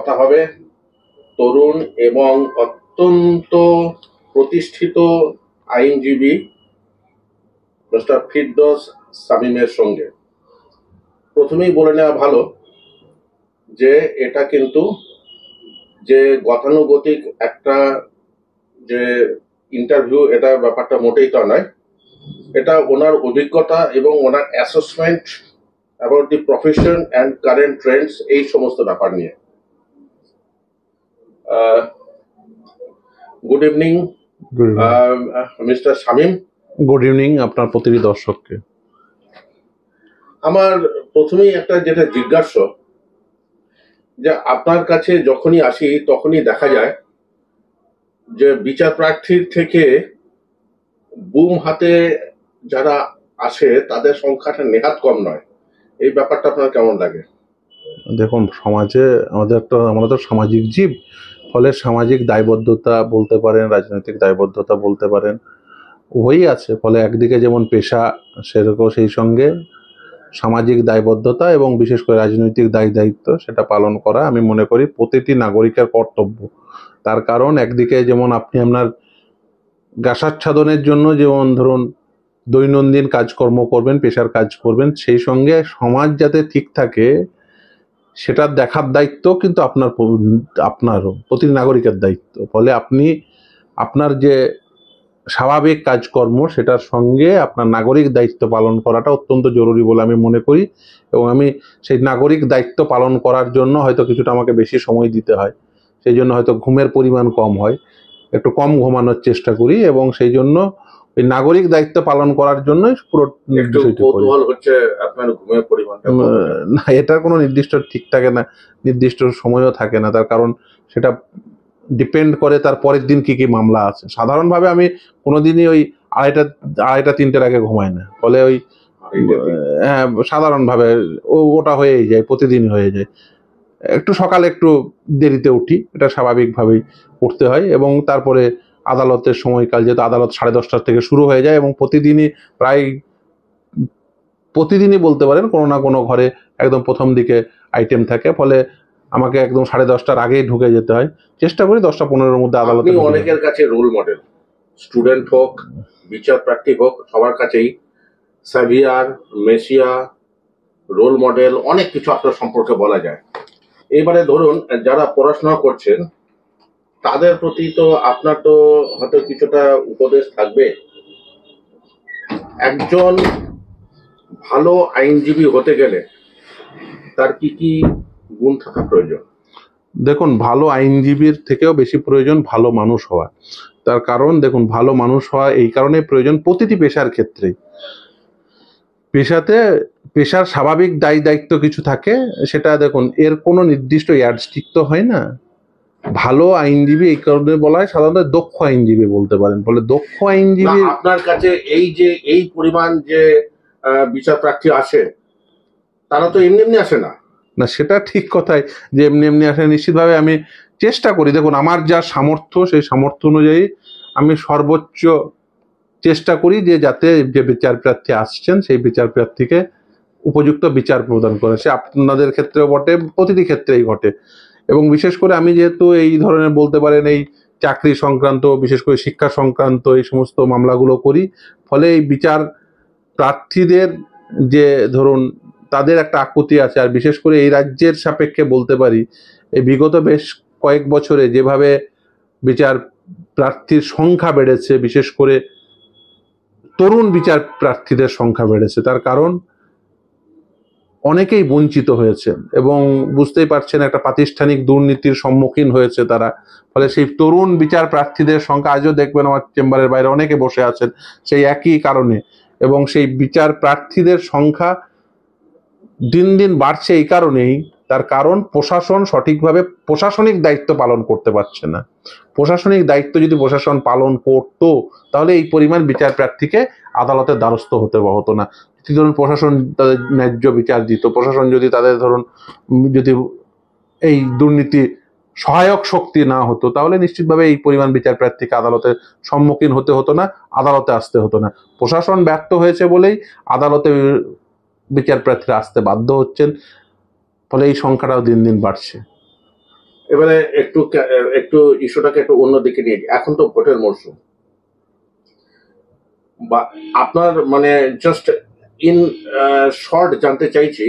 কথা হবে তরুণ এবং অত্যন্ত প্রতিষ্ঠিত আইনজীবী মিস্টার ফিরদৌস শামীমের সঙ্গে। প্রথমেই বলে নেওয়া ভালো যে এটা কিন্তু যে গতানুগতিক একটা যে ইন্টারভিউ, এটা ব্যাপারটা মোটেই তা নয়। এটা ওনার অভিজ্ঞতা এবং ওনার assessment about the profession and current trends, এই সমস্ত ব্যাপার নিয়ে। Good evening mister Shamim. Good evening আপনার প্রতিটি দর্শককে। আমার প্রথমেই একটা যেটা জিজ্ঞাস্য, যে আপনার কাছে যখনই আসি তখনই দেখা যায় যে বিচার প্রার্থীর থেকে বুম হাতে যারা আসে তাদের সংখ্যাটা নেহাত কম নয়। এই ব্যাপারটা আপনার কেমন লাগে? দেখুন, সমাজে আমরা তো সামাজিক জীব, ফলে সামাজিক দায়বদ্ধতা বলতে পারেন, রাজনৈতিক দায়বদ্ধতা বলতে পারেন, উভয়ই আছে। ফলে একদিকে যেমন পেশা, সেরকম সেই সঙ্গে সামাজিক দায়বদ্ধতা এবং বিশেষ করে রাজনৈতিক দায়িত্ব সেটা পালন করা আমি মনে করি প্রতিটি নাগরিকের কর্তব্য। তার কারণ একদিকে যেমন আপনি আপনার গাসাচ্ছাদনের জন্য যেমন ধরুন দৈনন্দিন কাজকর্ম করবেন, পেশার কাজ করবেন, সেই সঙ্গে সমাজ যাতে ঠিক থাকে সেটার দেখার দায়িত্ব কিন্তু আপনারও প্রতিটি নাগরিকের দায়িত্ব। ফলে আপনি আপনার যে স্বাভাবিক কাজকর্ম সেটার সঙ্গে আপনার নাগরিক দায়িত্ব পালন করাটা অত্যন্ত জরুরি বলে আমি মনে করি। এবং আমি সেই নাগরিক দায়িত্ব পালন করার জন্য হয়তো কিছুটা আমাকে বেশি সময় দিতে হয়, সেই জন্য হয়তো ঘুমের পরিমাণ কম হয়, একটু কম ঘুমানোর চেষ্টা করি, এবং সেই জন্য ওই নাগরিক দায়িত্ব পালন করার জন্যই পুরো হচ্ছে আপনার ঘুমের পরিমাণটা না, এটার কোনো নির্দিষ্ট ঠিক থাকে না, নির্দিষ্ট সময়ও থাকে না। তার কারণ সেটা ডিপেন্ড করে তার পরের দিন কি কি মামলা আছে। সাধারণভাবে আমি কোনোদিনই ওই আড়াইটা তিনটের আগে ঘুমাই না। ফলে ওই হ্যাঁ, সাধারণভাবে ওটা হয়েই যায়, প্রতিদিন হয়ে যায়। একটু সকালে একটু দেরিতে উঠি, এটা স্বাভাবিকভাবেই উঠতে হয়। এবং তারপরে আদালতের সময়কাল, যেহেতু আদালত 10:30 থেকে শুরু হয়ে যায়, এবং প্রতিদিনই বলতে পারেন কোনো না কোনো ঘরে একদম প্রথম দিকে আইটেম থাকে। ফলে আমাকে একদম 10:30টার আগেই ঢুকে যেতে হয়। চেষ্টা করি 10টা-15-এর মধ্যে আদালতে। অনেকের কাছে রোল মডেল, স্টুডেন্ট হোক, বিচার প্রার্থী হোক, সবার কাছেই সাভিয়ার, মেসিয়া, রোল মডেল, অনেক কিছু আপনার সম্পর্কে বলা যায়। এবারে ধরুন যারা পড়াশোনা করছেন তাদের প্রতি তো আপনার তো হয়তো কিছুটা উপদেশ থাকবে। একজন ভালো আইনজীবী হতে গেলে তার কি কি গুণ থাকা প্রয়োজন? দেখুন, ভালো আইনজীবীর থেকেও বেশি প্রয়োজন ভালো মানুষ হওয়া। তার কারণ দেখুন, ভালো মানুষ হওয়া এই কারণে প্রয়োজন প্রতিটি পেশার ক্ষেত্রেই। পেশার স্বাভাবিক দায়িত্ব কিছু থাকে, সেটা দেখুন এর কোনো নির্দিষ্ট ইয়ার্ডস্টিক তো হয় না। ভালো আইনজীবী এই কারণে বলা হয়, সাধারণত দক্ষ আইনজীবী বলতে পারেন। বলে দক্ষ আইনজীবী আপনার কাছে এই পরিমাণ যে বিচার প্রার্থী আসে, তারা তো এমনি আসে না। না, সেটা ঠিক কথাই যে এমনি আসে। নিশ্চিতভাবে আমি চেষ্টা করি, দেখুন আমার যা সামর্থ্য সেই সামর্থ্য অনুযায়ী আমি সর্বোচ্চ চেষ্টা করি যে যাতে যে বিচার প্রার্থী আসছেন সেই বিচার প্রার্থীকে উপযুক্ত বিচার প্রদান করে। সে আপনাদের ক্ষেত্রেও বটে, প্রতিটি ক্ষেত্রেই ঘটে। এবং বিশেষ করে আমি যেহেতু এই ধরনের বলতে পারেন এই চাকরি সংক্রান্ত, বিশেষ করে শিক্ষা সংক্রান্ত এই সমস্ত মামলাগুলো করি, ফলে এই বিচার প্রার্থীদের যে ধরুন তাদের একটা আকুতি আছে। আর বিশেষ করে এই রাজ্যের সাপেক্ষে বলতে পারি, এই বিগত বেশ কয়েক বছরে যেভাবে বিচার প্রার্থীর সংখ্যা বেড়েছে, বিশেষ করে তরুণ বিচার প্রার্থীদের সংখ্যা বেড়েছে, তার কারণ অনেকেই বঞ্চিত হয়েছে এবং বুঝতেই পারছেন একটা প্রাতিষ্ঠানিক দুর্নীতির সম্মুখীন হয়েছে তারা। ফলে সেই তরুণ বিচার প্রার্থীদের সংখ্যা, আজও দেখবেন আমার চেম্বারের বাইরে অনেকে বসে আছেন সেই একই কারণে। এবং সেই বিচার প্রার্থীদের সংখ্যা দিন দিন বাড়ছে এই কারণেই, তার কারণ প্রশাসন সঠিকভাবে প্রশাসনিক দায়িত্ব পালন করতে পারছে না। প্রশাসনিক দায়িত্ব যদি প্রশাসন পালন করতো তাহলে এই পরিমাণ বিচার প্রার্থীকে আদালতের দ্বারস্থ হতো না। ধরুন প্রশাসন তাদের ন্যায্য বিচার দিত, প্রশাসন যদি তাদের ধরুন যদি এই দুর্নীতি সহায়ক শক্তি না হতো, তাহলে নিশ্চিতভাবে এই পরিমাণ বিচার প্রার্থীকে আদালতের সম্মুখীন হতো না, আদালতে আসতে হতো না। প্রশাসন ব্যর্থ হয়েছে বলেই আদালতে বিচার প্রার্থীরা আসতে বাধ্য হচ্ছেন, ফলে এই সংখ্যাটাও দিন দিন বাড়ছে। এবারে একটু ইস্যুটাকে একটু অন্যদিকে নিয়ে যাই। এখন তো ভোটের মরশুম, বা আপনার মানে জাস্ট ইন শর্ট জানতে চাইছি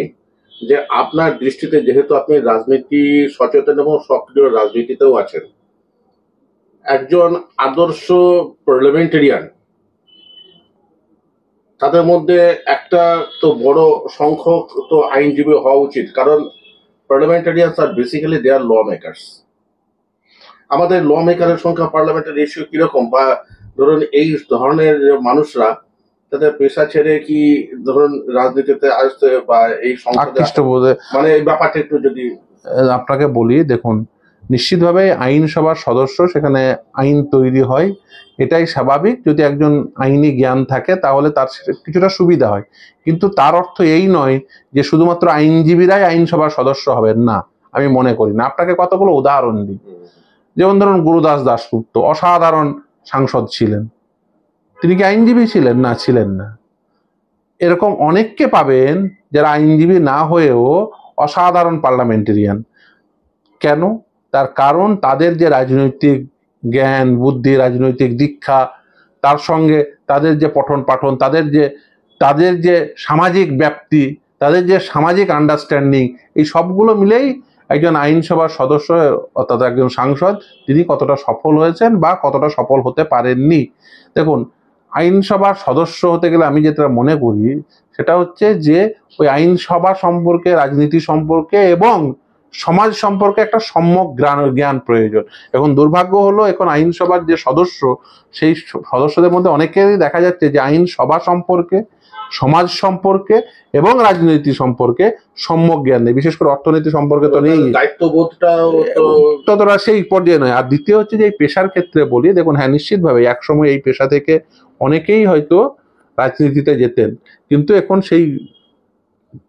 যে আপনার দৃষ্টিতে, যেহেতু আপনি রাজনীতি সচেতন এবং সক্রিয় রাজনীতিতেও আছেন, একজন আদর্শ পার্লামেন্টেরিয়ান, তাদের মধ্যে একটা তো বড় সংখ্যক তো আইনজীবী হওয়া উচিত, কারণ পার্লামেন্টারিয়ানস আর বেসিক্যালি দে আর ল মেকার্স। আমাদের ল মেকারের সংখ্যা পার্লামেন্টের রেশিও কিরকম, বা ধরুন এই ধরনের মানুষরা তাদের পেশা ছেড়ে কি ধরুন রাজনীতিতে আসতে বা এই সংসদে আকৃষ্ট বোধে মানে এই ব্যাপারটা একটু যদি আপনাকে বলি, দেখুন, নিশ্চিতভাবে আইনসভার সদস্য, সেখানে আইন তৈরি হয়, এটাই স্বাভাবিক। যদি একজন আইনি জ্ঞান থাকে তাহলে তার কিছুটা সুবিধা হয়, কিন্তু তার অর্থ এই নয় যে শুধুমাত্র আইনজীবীরাই আইনসভার সদস্য হবেন, না, আমি মনে করি না। আপনাকে কতগুলো উদাহরণ দিই। যেমন ধরুন গুরুদাস দাশগুপ্ত অসাধারণ সাংসদ ছিলেন, তিনি কি আইনজীবী ছিলেন? না, ছিলেন না। এরকম অনেককে পাবেন যারা আইনজীবী না হয়েও অসাধারণ পার্লামেন্টেরিয়ান। কেন? তার কারণ তাদের যে রাজনৈতিক জ্ঞান, বুদ্ধি, রাজনৈতিক দীক্ষা, তার সঙ্গে তাদের যে পঠন পাঠন, তাদের যে সামাজিক ব্যাপ্তি, তাদের যে সামাজিক আন্ডারস্ট্যান্ডিং, এই সবগুলো মিলেই একজন আইনসভার সদস্য অর্থাৎ একজন সাংসদ তিনি কতটা সফল হয়েছেন বা কতটা সফল হতে পারেননি। দেখুন, আইনসভার সদস্য হতে গেলে আমি যেটা মনে করি সেটা হচ্ছে যে ওই আইনসভা সম্পর্কে, রাজনীতি সম্পর্কে এবং সমাজ সম্পর্কে একটা সম্যক জ্ঞান প্রয়োজন। এখন দুর্ভাগ্য হলো, এখন আইনসভার যে সদস্য, সেই সদস্যদের মধ্যে অনেকেরই দেখা যাচ্ছে যে আইনসভা সম্পর্কে, সমাজ সম্পর্কে এবং রাজনীতি সম্পর্কে সম্যক জ্ঞান নেই। বিশেষ করে অর্থনীতি সম্পর্কে তো নেই, দায়িত্ববোধটাও ততটা সেই পর্যায়ে নয়। আর দ্বিতীয় হচ্ছে যে এই পেশার ক্ষেত্রে বলি, দেখুন, হ্যাঁ, নিশ্চিতভাবে একসময় এই পেশা থেকে অনেকেই হয়তো রাজনীতিতে যেতেন, কিন্তু এখন সেই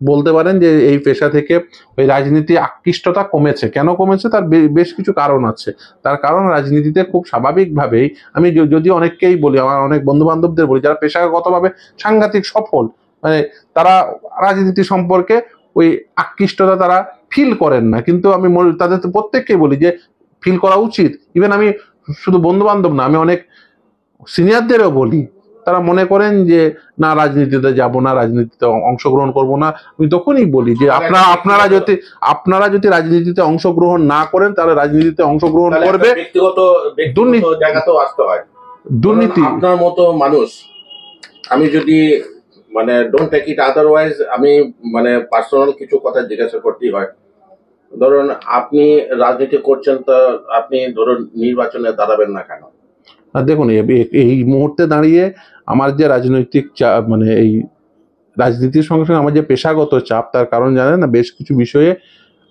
বলতে পারেন যে এই পেশা থেকে ওই রাজনীতি আকৃষ্টতা কমেছে। কেন কমেছে? তার বেশ কিছু কারণ আছে। তার কারণ রাজনীতিতে খুব স্বাভাবিকভাবেই, আমি যদি অনেককেই বলি, আমার অনেক বন্ধু বান্ধবদের বলি যারা পেশাগতভাবে সাংঘাতিক সফল, মানে তারা রাজনীতি সম্পর্কে ওই আকৃষ্টতা তারা ফিল করেন না, কিন্তু আমি তাদের প্রত্যেককেই বলি যে ফিল করা উচিত। ইভেন আমি শুধু বন্ধু বান্ধব না, আমি অনেক সিনিয়রদেরও বলি, তারা মনে করেন যে না, রাজনীতিতে যাব না, রাজনীতিতে অংশগ্রহণ করব না। আমি তখনই বলি যে আপনারা যদি রাজনীতিতে অংশগ্রহণ না করেন তাহলে রাজনীতিতে অংশগ্রহণ করবে ব্যক্তিগত জায়গাতেও আসতে হয়। দুর্নীতি। আপনার মতো মানুষ, আমি যদি মানে ডোন্ট টেক ইট আদারওয়াইজ, আমি মানে পার্সোনাল কিছু কথা জিজ্ঞাসা করতেই হয়। ধরুন আপনি রাজনীতি করছেন, তা আপনি ধরুন নির্বাচনে দাঁড়াবেন না কেন? দেখুন, এই মুহূর্তে দাঁড়িয়ে আমার যে রাজনৈতিক চাপ, মানে এই রাজনীতির সঙ্গে সঙ্গে আমার যে পেশাগত চাপ, তার কারণ জানেন না, বেশ কিছু বিষয়ে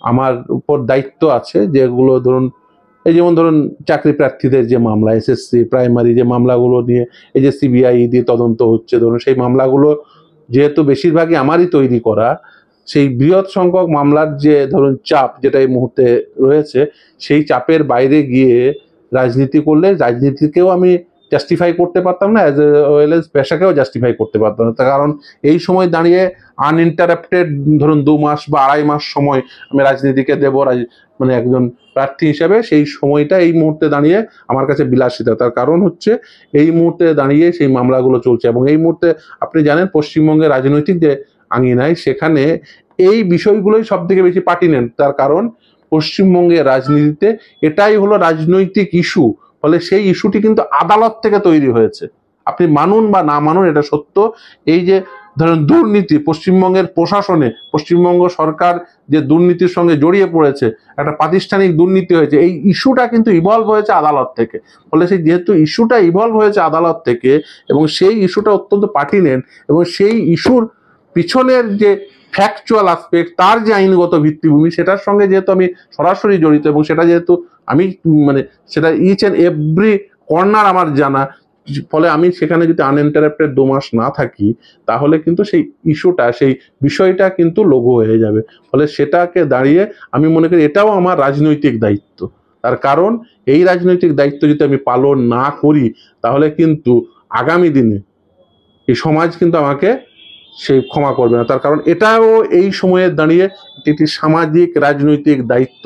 আমার উপর দায়িত্ব আছে, যেগুলো ধরুন, এই যেমন ধরুন চাকরি প্রার্থীদের যে মামলা, এসএসসি প্রাইমারি যে মামলাগুলো নিয়ে এই যে সিবিআই দিয়ে তদন্ত হচ্ছে, ধরুন সেই মামলাগুলো যেহেতু বেশিরভাগই আমারই তৈরি করা, সেই বৃহৎ সংখ্যক মামলার যে ধরুন চাপ যেটা এই মুহূর্তে রয়েছে, সেই চাপের বাইরে গিয়ে রাজনীতি করলে রাজনীতিকেও আমি জাস্টিফাই করতে পারতাম না, অ্যাজ ওয়েল এজ পেশাকেও জাস্টিফাই করতে পারতাম না। তার কারণ এই সময় দাঁড়িয়ে আনইন্টারাপ্টেড ধরুন 2 মাস বা 2.5 মাস সময় আমি রাজনীতিকে দেব, মানে একজন প্রার্থী হিসাবে, সেই সময়টা এই মুহূর্তে দাঁড়িয়ে আমার কাছে বিলাসিতা। তার কারণ হচ্ছে এই মুহূর্তে দাঁড়িয়ে সেই মামলাগুলো চলছে, এবং এই মুহূর্তে আপনি জানেন পশ্চিমবঙ্গের রাজনৈতিক যে আঙিনায়, সেখানে এই বিষয়গুলোই সব থেকে বেশি পার্টিনেন্ট। তার কারণ পশ্চিমবঙ্গের রাজনীতিতে এটাই হলো রাজনৈতিক ইস্যু, ফলে সেই ইস্যুটি কিন্তু আদালত থেকে তৈরি হয়েছে। আপনি মানুন বা না মানুন, এটা সত্য। এই যে ধরুন দুর্নীতি, পশ্চিমবঙ্গের প্রশাসনে পশ্চিমবঙ্গ সরকার যে দুর্নীতির সঙ্গে জড়িয়ে পড়েছে, একটা প্রাতিষ্ঠানিক দুর্নীতি হয়েছে, এই ইস্যুটা কিন্তু ইভলভ হয়েছে আদালত থেকে। ফলে সেই যেহেতু ইস্যুটা ইভলভ হয়েছে আদালত থেকে, এবং সেই ইস্যুটা অত্যন্ত পার্টিনেন্ট, এবং সেই ইস্যুর পিছনের যে ফ্যাকচুয়াল আসপেক্ট, তার যে আইনগত ভিত্তিভূমি, সেটার সঙ্গে যেহেতু আমি সরাসরি জড়িত, এবং সেটা যেহেতু আমি মানে সেটা ইচ অ্যান্ড এভরি কর্নার আমার জানা, ফলে আমি সেখানে যদি আনইন্টারাপ্টেড 2 মাস না থাকি, তাহলে কিন্তু সেই ইস্যুটা, সেই বিষয়টা কিন্তু লঘু হয়ে যাবে। ফলে সেটাকে দাঁড়িয়ে আমি মনে করি এটাও আমার রাজনৈতিক দায়িত্ব। তার কারণ এই রাজনৈতিক দায়িত্ব যদি আমি পালন না করি, তাহলে কিন্তু আগামী দিনে এই সমাজ কিন্তু আমাকে সেই ক্ষমা করবে না। তার কারণ এটাও এই সময়ে দাঁড়িয়ে একটি সামাজিক রাজনৈতিক দায়িত্ব,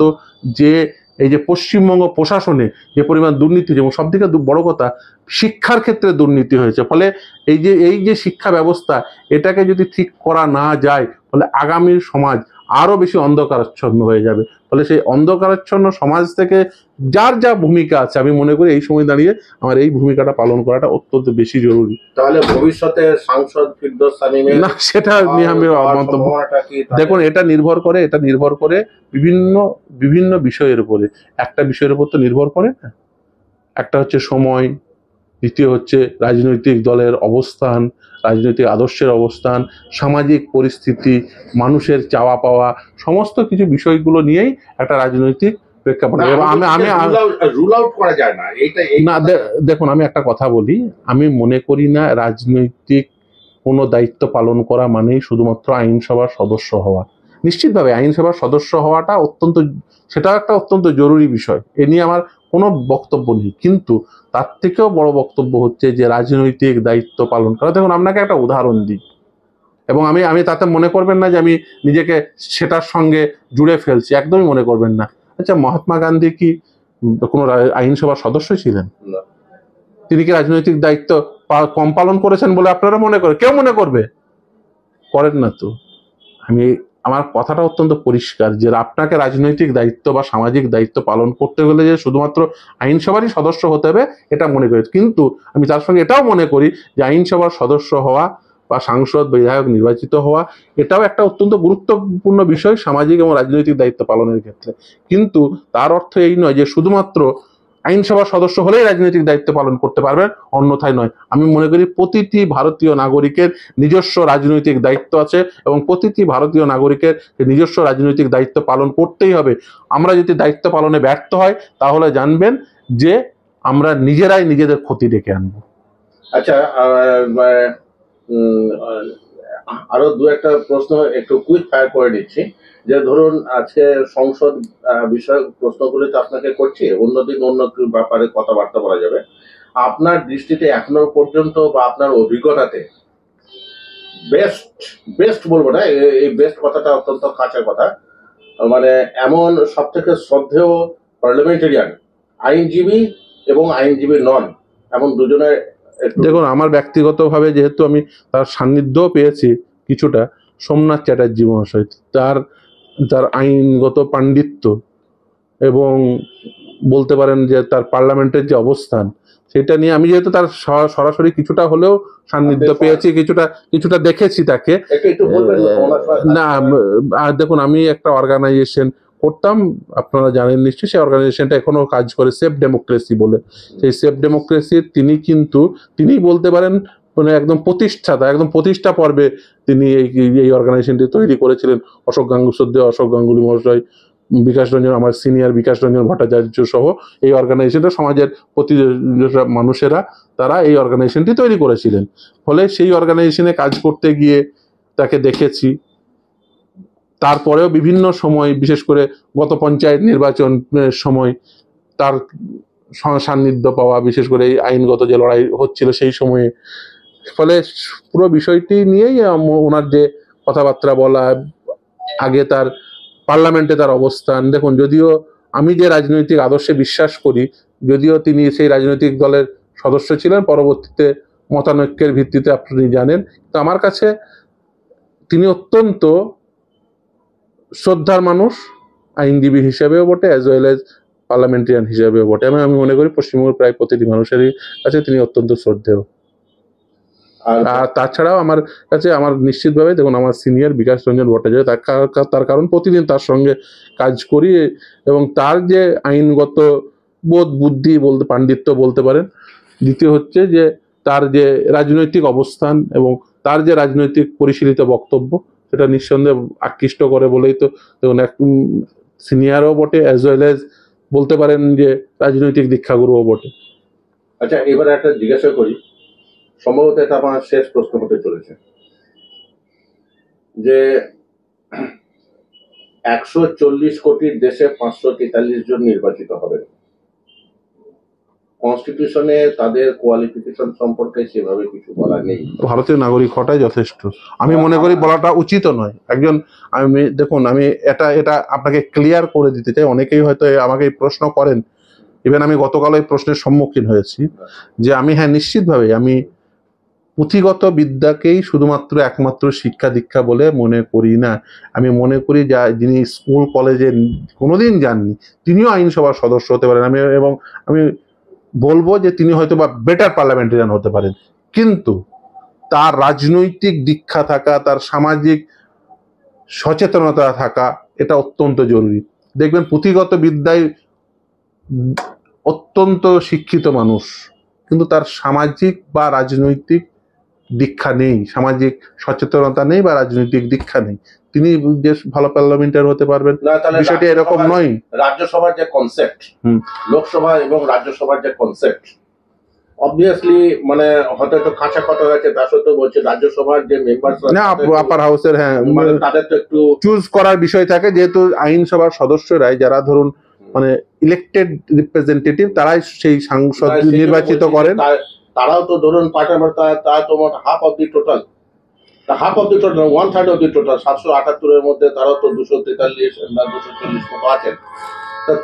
যে এই যে পশ্চিমবঙ্গ প্রশাসনে যে পরিমাণ দুর্নীতি, এবং সব থেকে বড় কথা শিক্ষার ক্ষেত্রে দুর্নীতি হয়েছে, ফলে এই যে শিক্ষা ব্যবস্থা, এটাকে যদি ঠিক করা না যায়, ফলে আগামীর সমাজ আরো বেশি অন্ধকারাচ্ছন্ন হয়ে যাবে। ফলে সেই অন্ধকারাচ্ছন্ন সমাজ থেকে যার যা ভূমিকা আছে, আমি মনে করি এই সময় দাঁড়িয়ে আমার এই ভূমিকাটা পালন করাটা অত্যন্ত বেশি জরুরি। তাহলে ভবিষ্যতে সাংসদ ফিরদৌস সামিমের না, সেটা নিয়ে আমি মন্তব্য, সম্ভাবনাটা কি? দেখুন এটা নির্ভর করে বিভিন্ন বিভিন্ন বিষয়ের উপরে। একটা বিষয়ের উপর তো নির্ভর করে না, একটা হচ্ছে সময়, দ্বিতীয় হচ্ছে রাজনৈতিক দলের অবস্থান, রাজনৈতিক আদর্শের অবস্থান, সামাজিক পরিস্থিতি, মানুষের চাওয়া পাওয়া, সমস্ত কিছু বিষয়গুলো নিয়েই একটা রাজনৈতিক প্রেক্ষাপট। আমি রুল আউট করা যায় না এইটা। না, দেখুন আমি একটা কথা বলি, আমি মনে করি না রাজনৈতিক কোনো দায়িত্ব পালন করা মানেই শুধুমাত্র আইনসভার সদস্য হওয়া। নিশ্চিতভাবে আইনসভার সদস্য হওয়াটা সেটাও একটা অত্যন্ত জরুরি বিষয়, এ নিয়ে আমার কোনো বক্তব্য নেই, কিন্তু তার থেকেও বড় বক্তব্য হচ্ছে যে রাজনৈতিক দায়িত্ব পালন করা। দেখুন আপনাকে একটা উদাহরণ দিই, এবং আমি তাতে মনে করবেন না যে আমি নিজেকে সেটার সঙ্গে জুড়ে ফেলছি, একদমই মনে করবেন না। আচ্ছা, মহাত্মা গান্ধী কি কোনো আইনসভার সদস্য ছিলেন? তিনি কি রাজনৈতিক দায়িত্ব কম পালন করেছেন বলে আপনারা মনে করেন? কেউ মনে করেন না তো। আমার কথাটা অত্যন্ত পরিষ্কার যে আপনাকে রাজনৈতিক দায়িত্ব বা সামাজিক দায়িত্ব পালন করতে গেলে যে শুধুমাত্র আইনসভারই সদস্য হতে হবে এটা মনে করি, কিন্তু আমি তার সঙ্গে এটাও মনে করি যে আইনসভার সদস্য হওয়া বা সাংসদ বিধায়ক নির্বাচিত হওয়া এটাও একটা অত্যন্ত গুরুত্বপূর্ণ বিষয় সামাজিক এবং রাজনৈতিক দায়িত্ব পালনের ক্ষেত্রে। কিন্তু তার অর্থ এই নয় যে শুধুমাত্র আইনসভার সদস্য হলেই রাজনৈতিক দায়িত্ব পালন করতে পারবেন, অন্যথায় নয়। আমি মনে করি প্রতিটি ভারতীয় নাগরিকের নিজস্ব রাজনৈতিক দায়িত্ব আছে, এবং প্রতিটি ভারতীয় নাগরিকের নিজস্ব রাজনৈতিক দায়িত্ব পালন করতেই হবে। আমরা যদি দায়িত্ব পালনে ব্যর্থ হয়, তাহলে জানবেন যে আমরা নিজেরাই নিজেদের ক্ষতি ডেকে আনবো। আচ্ছা, আরো দু একটা প্রশ্ন একটু কুইক ফায়ার করে নিচ্ছি। যে ধরুন আজকে সংসদ বিষয়ক প্রশ্নগুলি তো আপনাকে করছি, অন্যদিন অন্য ব্যাপারে কথাবার্তা বলা যাবে। আপনার দৃষ্টিতে এখনো পর্যন্ত বা আপনার অভিজ্ঞতাতে বেস্ট বলবো না, এই বেস্ট কথাটা অত্যন্ত কাছের কথা, মানে এমন সব থেকে শ্রদ্ধেয় পার্লামেন্টারিয়ান আইনজীবী এবং আইনজীবী নন, এমন দুজনের। দেখুন আমার ব্যক্তিগতভাবে যেহেতু আমি তার সান্নিধ্যও পেয়েছি কিছুটা, সোমনাথ চ্যাটার্জি মহাশয়, তার আইনগত পাণ্ডিত্য এবং বলতে পারেন যে তার পার্লামেন্টের যে অবস্থান, সেটা নিয়ে আমি যেহেতু তার সরাসরি কিছুটা হলেও সান্নিধ্য পেয়েছি, কিছুটা দেখেছি তাকে। না, দেখুন আমি একটা অর্গানাইজেশন করতাম, আপনারা জানেন নিশ্চয়ই, সেই অর্গানাইজেশনটা এখনো কাজ করে, সেফ ডেমোক্রেসি বলে। সেই সেফ ডেমোক্রেসির তিনি বলতে পারেন মানে একদম প্রতিষ্ঠা পর্বে তিনি এই অর্গানাইজেশনটি তৈরি করেছিলেন। অশোক গাঙ্গুলি মহাশয়, বিকাশ রঞ্জন, আমার সিনিয়র বিকাশ রঞ্জন ভট্টাচার্য সহ এই অর্গানাইজেশনটা সমাজের প্রতি মানুষেরা তারা এই অর্গানাইজেশনটি তৈরি করেছিলেন। ফলে সেই অর্গানাইজেশনে কাজ করতে গিয়ে তাকে দেখেছি। তারপরেও বিভিন্ন সময়, বিশেষ করে গত পঞ্চায়েত নির্বাচনের সময় তার সান্নিধ্য পাওয়া, বিশেষ করে এই আইনগত যে লড়াই হচ্ছিল সেই সময়ে। ফলে পুরো বিষয়টি নিয়েই ওনার যে কথাবার্তা বলা, আগে তার পার্লামেন্টে তার অবস্থান, দেখুন যদিও আমি যে রাজনৈতিক আদর্শে বিশ্বাস করি, যদিও তিনি সেই রাজনৈতিক দলের সদস্য ছিলেন, পরবর্তীতে মতানৈক্যের ভিত্তিতে আপনি জানেন, তো আমার কাছে তিনি অত্যন্ত শ্রদ্ধার মানুষ, আইনজীবী হিসেবেও বটে, অ্যাজ ওয়েল এজ পার্লামেন্টারিয়ান হিসেবেও বটে। আমি মনে করি পশ্চিমবঙ্গের প্রায় প্রতিটি মানুষেরই কাছে তিনি অত্যন্ত শ্রদ্ধেয়। আর তাছাড়াও আমার কাছে নিশ্চিতভাবে, দেখুন আমার সিনিয়র বিকাশ রঞ্জন ভট্টাচার্য, তার কারণ প্রতিদিন তার সঙ্গে কাজ করি, এবং তার যে আইনগত বোধ, বুদ্ধি পাণ্ডিত্য বলতে পারেন। দ্বিতীয় হচ্ছে যে তার যে রাজনৈতিক অবস্থান এবং তার যে রাজনৈতিক পরিশীলিত বক্তব্য, সেটা নিঃসন্দেহে আকৃষ্ট করে বলেই তো দেখুন এক সিনিয়রও বটে, অ্যাজ ওয়েল এজ বলতে পারেন যে রাজনৈতিক দীক্ষাগুরুও বটে। আচ্ছা, এবার একটা জিজ্ঞাসা করি, সম্ভবত এটা আমার শেষ প্রশ্ন হতে চলেছে, যে 140 কোটির দেশে 543 জন নির্বাচিত হবে, কনস্টিটিউশনে তাদের কোয়ালিফিকেশন সম্পর্কে সেভাবে কিছু বলা নেই। ভারতীয় নাগরিক হওয়াটাই যথেষ্ট, আমি মনে করি বলাটা উচিত নয়। একজন, আমি দেখুন, আমি এটা এটা আপনাকে ক্লিয়ার করে দিতে চাই। অনেকেই হয়তো আমাকে এই প্রশ্ন করেন, ইভেন আমি গতকাল এই প্রশ্নের সম্মুখীন হয়েছি, যে আমি, হ্যাঁ নিশ্চিতভাবে আমি পুঁথিগত বিদ্যাকেই শুধুমাত্র একমাত্র শিক্ষা দীক্ষা বলে মনে করি না। আমি মনে করি যা যিনি স্কুল কলেজে কোনোদিন যাননি তিনিও আইনসভার সদস্য হতে পারেন। এবং আমি বলবো যে তিনি হয়তো বা বেটার পার্লামেন্টারিয়ান হতে পারেন, কিন্তু তার রাজনৈতিক দীক্ষা থাকা, তার সামাজিক সচেতনতা থাকা, এটা অত্যন্ত জরুরি। দেখবেন পুঁথিগত বিদ্যায় অত্যন্ত শিক্ষিত মানুষ, কিন্তু তার সামাজিক বা রাজনৈতিক দীক্ষা নেই, সামাজিক সচেতনতা নেই বা রাজনৈতিক দীক্ষা নেই, তিনি যে ভালো পার্লামেন্টার হতে পারবেন না, তাহলে বিষয়টি এরকম নয়। রাজ্যসভার যে কনসেপ্ট, লোকসভা এবং রাজ্যসভার যে কনসেপ্ট, অবভিয়াসলি মানে হয়তো একটু কাঁচা কথা হয়েছে, তার সত্ত্বেও বলছে রাজ্যসভার যে মেম্বার আপার হাউসের, হ্যাঁ মানে তাদের তো একটু চুজ করার বিষয় থাকে, যেহেতু আইনসভার সদস্যরাই যারা ধরুন মানে ইলেক্টেড রিপ্রেজেন্টেটিভ, তারাই সেই সাংসদ নির্বাচিত করেন। তারাও তো ধরুন পার্টের তারা তো half of the total, half of the total, 1/3 of the total, 778-এর মধ্যে তারাও তো 243 বা 240 মতো আছেন।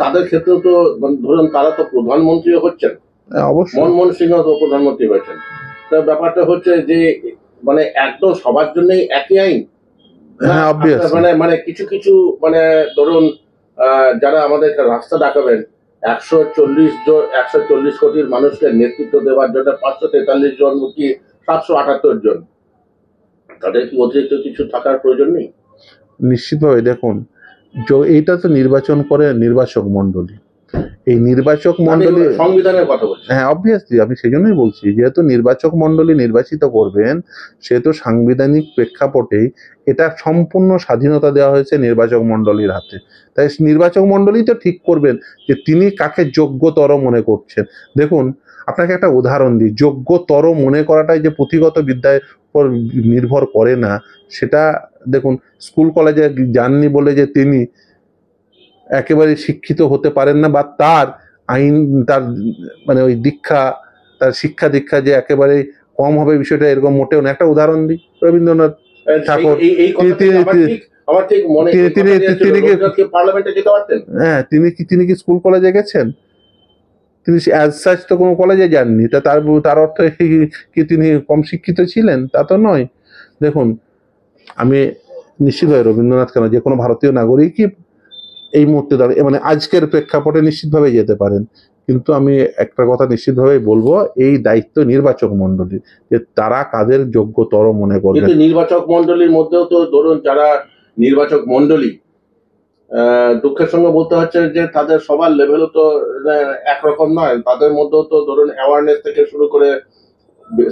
তাদের ক্ষেত্রেও তো ধরুন তারা তো প্রধানমন্ত্রীও হচ্ছেন, অবশ্যই মনমোহন সিংহ তো প্রধানমন্ত্রী হয়েছেন। তো ব্যাপারটা হচ্ছে যে মানে একদম সবার জন্যই একই আইন, মানে মানে কিছু কিছু মানে ধরুন যারা আমাদের রাস্তা দেখাবেন, 140 কোটির মানুষকে নেতৃত্ব দেওয়ার জন্য 543 জন কি 778 জন, তাদের কি অতিরিক্ত কিছু থাকার প্রয়োজন নেই? নিশ্চিতভাবে দেখুন, এইটা তো নির্বাচন করে নির্বাচক মন্ডলী, এই নির্বাচক মন্ডলী সংবিধানের কথা বলছি। হ্যাঁ অবভিয়াসলি, আমি সেই জন্যই বলছি, যেহেতু নির্বাচক মন্ডলী নির্বাচিত করবেন, সেহেতু সাংবিধানিক প্রেক্ষাপটেই এটা সম্পূর্ণ স্বাধীনতা দেওয়া হয়েছে নির্বাচক মন্ডলীর হাতে। তাই নির্বাচক মন্ডলী তো ঠিক করবেন যে তিনি কাকে যোগ্যতর মনে করছেন। দেখুন, আপনাকে একটা উদাহরণ দিই, যোগ্যতর মনে করাটাই যে পুঁথিগত বিদ্যার উপর নির্ভর করে না, সেটা দেখুন, স্কুল কলেজে যাননি বলে যে তিনি একেবারে শিক্ষিত হতে পারেন না, বা তার আইন, তার মানে ওই দীক্ষা, তার শিক্ষা দীক্ষা যে একেবারে কম হবে, বিষয়টা এরকম মোটেও না। একটা উদাহরণ দিই, রবীন্দ্রনাথ ঠাকুর, হ্যাঁ তিনি কি স্কুল কলেজে গেছেন? তিনি অ্যাজ সাচ তো কোনো কলেজে যাননি, তা তার অর্থ কি তিনি কম শিক্ষিত ছিলেন? তা তো নয়। দেখুন, আমি নিশ্চিতভাবে রবীন্দ্রনাথ কেন, যে কোনো ভারতীয় নাগরিকই এই মুহূর্তে দাঁড়িয়ে মানে আজকের প্রেক্ষাপটে নিশ্চিতভাবে যেতে পারেন, কিন্তু আমি একটা কথা নিশ্চিতভাবেই বলবো, এই দায়িত্ব নির্বাচক মন্ডলী, যে তারা কাদের যোগ্যতর মনে করবে। কিন্তু নির্বাচক মন্ডলীর মধ্যেও তো ধরুন যারা নির্বাচক মন্ডলী, দুঃখের সঙ্গে বলতে হচ্ছে যে তাদের সবার লেভেলও তো একরকম নয়। তাদের মধ্যেও তো ধরুন অ্যাওয়ারনেস থেকে শুরু করে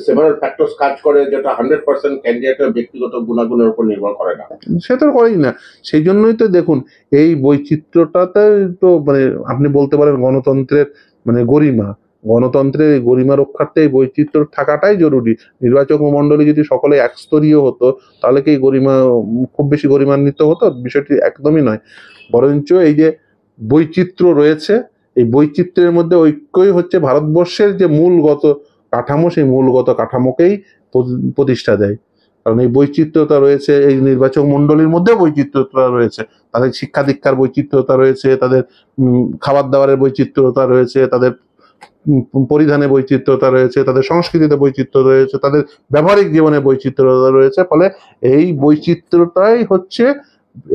সেভারাল ফ্যাক্টরস কাজ করে, যেটা 100% ক্যান্ডিডেটের ব্যক্তিগত গুণাগুণের উপর নির্ভর করে না। সে তো করেই না। সেই জন্যই তো দেখুন, এই বৈচিত্র্যটাতে তো মানে আপনি বলতে পারেন গণতন্ত্রের মানে গরিমা, গণতন্ত্রের গরিমা রক্ষার্থে এই বৈচিত্র্য থাকাটাই জরুরি। নির্বাচক মন্ডলী যদি সকলে একস্তরীয় হতো, তাহলে কি গরিমা খুব বেশি গরিমান্বিত হতো? বিষয়টি একদমই নয়। বরঞ্চ এই যে বৈচিত্র্য রয়েছে, এই বৈচিত্র্যের মধ্যে ঐক্যই হচ্ছে ভারতবর্ষের যে মূলগত কাঠামো, সেই মূলগত কাঠামোকেই প্রতিষ্ঠা দেয়। কারণ এই বৈচিত্র্যতা রয়েছে, এই নির্বাচক মন্ডলীর মধ্যে বৈচিত্র্যতা রয়েছে, তাদের শিক্ষা দীক্ষার বৈচিত্র্যতা রয়েছে, তাদের খাবার দাবারের বৈচিত্র্যতা রয়েছে, তাদের পরিধানে বৈচিত্র্যতা রয়েছে, তাদের সংস্কৃতিতে বৈচিত্র্য রয়েছে, তাদের ব্যবহারিক জীবনে বৈচিত্র্যতা রয়েছে। ফলে এই বৈচিত্র্যটাই হচ্ছে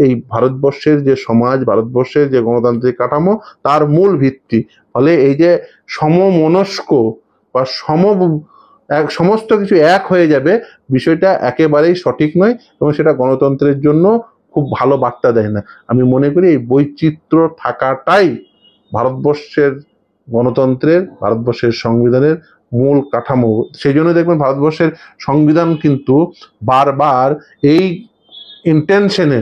এই ভারতবর্ষের যে সমাজ, ভারতবর্ষের যে গণতান্ত্রিক কাঠামো, তার মূল ভিত্তি। ফলে এই যে সমমনস্ক বা সমস্ত কিছু এক হয়ে যাবে, বিষয়টা একেবারেই সঠিক নয়, এবং সেটা গণতন্ত্রের জন্য খুব ভালো বার্তা দেয় না। আমি মনে করি এই বৈচিত্র্য থাকাটাই ভারতবর্ষের গণতন্ত্রের, ভারতবর্ষের সংবিধানের মূল কাঠামো। সেই জন্য দেখবেন ভারতবর্ষের সংবিধান কিন্তু বারবার এই ইন্টেনশনে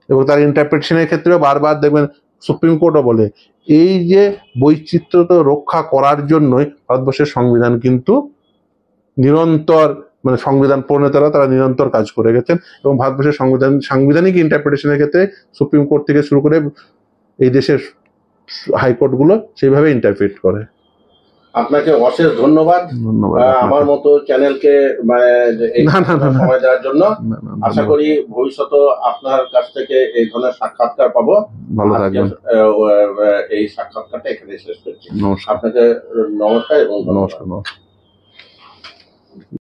এবং তার ইন্টারপ্রিটেশনের ক্ষেত্রেও বারবার দেখবেন সুপ্রিম কোর্টও বলে, এই যে বৈচিত্র্যতা রক্ষা করার জন্যই ভারতবর্ষের সংবিধান কিন্তু নিরন্তর, মানে সংবিধান প্রণেতারা তারা নিরন্তর কাজ করে গেছেন, এবং ভারতবর্ষের সাংবিধানিক ইন্টারপ্রিটেশনের ক্ষেত্রে সুপ্রিম কোর্ট থেকে শুরু করে এই দেশের হাইকোর্টগুলো সেইভাবে ইন্টারপ্রিট করে। আপনাকে অশেষ ধন্যবাদ ধন্যবাদ আমার আপনাকে। মতো চ্যানেলকে এই না, না, না, না। সময় দেওয়ার জন্য। না, না, আশা ধন্যবাদ। করি ভবিষ্যতে আপনার কাছ থেকে এই ধরনের সাক্ষাৎকার পাবো। ভালো আজকে থাকবেন। এই সাক্ষাৎকারটা এখানে শেষ করছি। নমস্কার। আপনাকে নমস্কার এবং ধন্যবাদ। নমস্কার। নমস্কার।